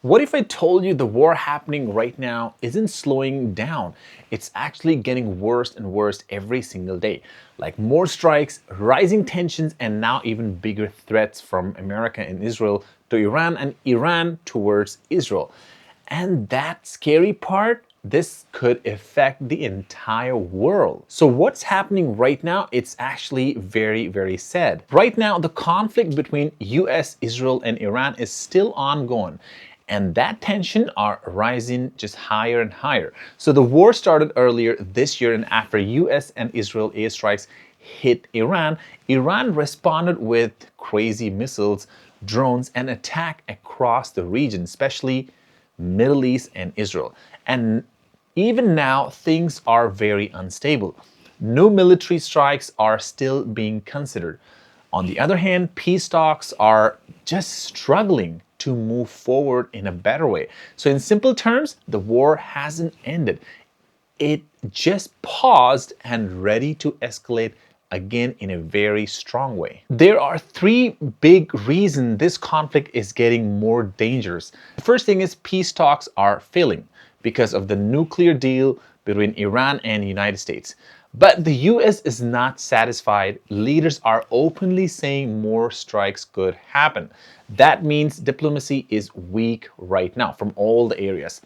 What if I told you the war happening right now isn't slowing down? It's actually getting worse and worse every single day. Like more strikes, rising tensions, and now even bigger threats from America and Israel to Iran and Iran towards Israel. And that scary part, this could affect the entire world. So what's happening right now, it's actually very, very sad. Right now, the conflict between US, Israel, and Iran is still ongoing. And that tension are rising just higher and higher. So the war started earlier this year, and after US and Israel airstrikes hit Iran, Iran responded with crazy missiles, drones, and attack across the region, especially Middle East and Israel. And even now, things are very unstable. No military strikes are still being considered. On the other hand, peace talks are just struggling to move forward in a better way. So in simple terms, the war hasn't ended. It just paused and ready to escalate again in a very strong way. There are three big reasons this conflict is getting more dangerous. The first thing is peace talks are failing because of the nuclear deal between Iran and the United States. But the US is not satisfied. Leaders are openly saying more strikes could happen. That means diplomacy is weak right now from all the areas.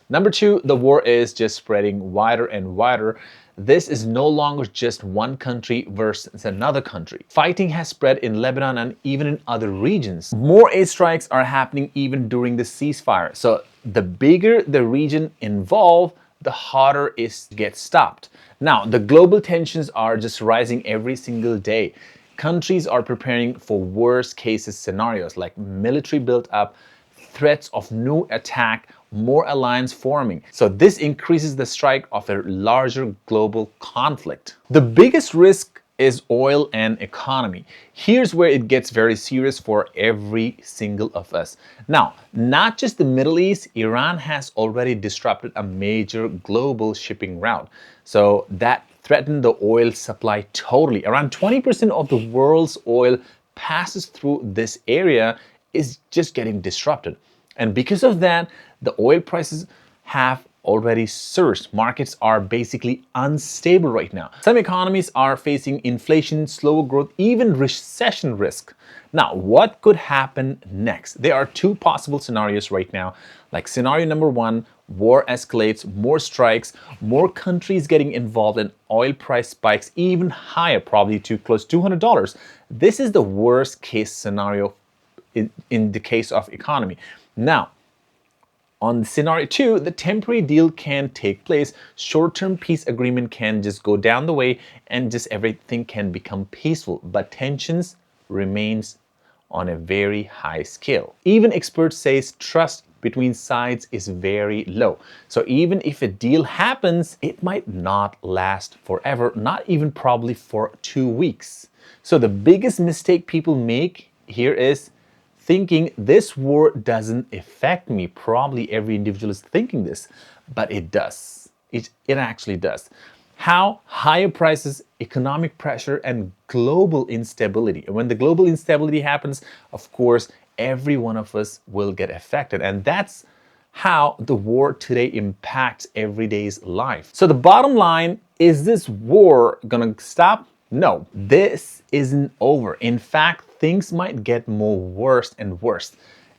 Number two, the war is just spreading wider and wider. This is no longer just one country versus another country. Fighting has spread in Lebanon and even in other regions. More airstrikes are happening even during the ceasefire. So the bigger the region involved, the harder it gets stopped. Now, the global tensions are just rising every single day. Countries are preparing for worst cases scenarios like military build-up, threats of new attack, more alliance forming. So this increases the strike of a larger global conflict. The biggest risk is oil and economy. Here's where it gets very serious for every single of us. Now, not just the Middle East, Iran has already disrupted a major global shipping route. So that threatened the oil supply totally. Around 20% of the world's oil passes through this area is just getting disrupted. And because of that, the oil prices have already surged. Markets are basically unstable right now. Some economies are facing inflation, slower growth, even recession risk. Now, what could happen next? There are two possible scenarios right now. Like scenario number one, war escalates, more strikes, more countries getting involved, and oil price spikes even higher, probably to close to $200. This is the worst case scenario in the case of economy. Now, on scenario two, the temporary deal can take place. Short-term peace agreement can just go down the way and just everything can become peaceful. But tensions remains on a very high scale. Even experts say trust between sides is very low. So even if a deal happens, it might not last forever, not even probably for 2 weeks. So the biggest mistake people make here is thinking this war doesn't affect me. Probably every individual is thinking this, but it does. It actually does. How? Higher prices, economic pressure, and global instability. And when the global instability happens, of course, every one of us will get affected. And that's how the war today impacts everyday's life. So the bottom line, is this war gonna stop? No, this isn't over. In fact, things might get more worse and worse.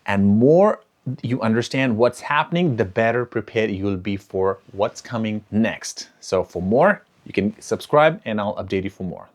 And more you understand what's happening, the better prepared you will be for what's coming next. So for more, you can subscribe and I'll update you for more.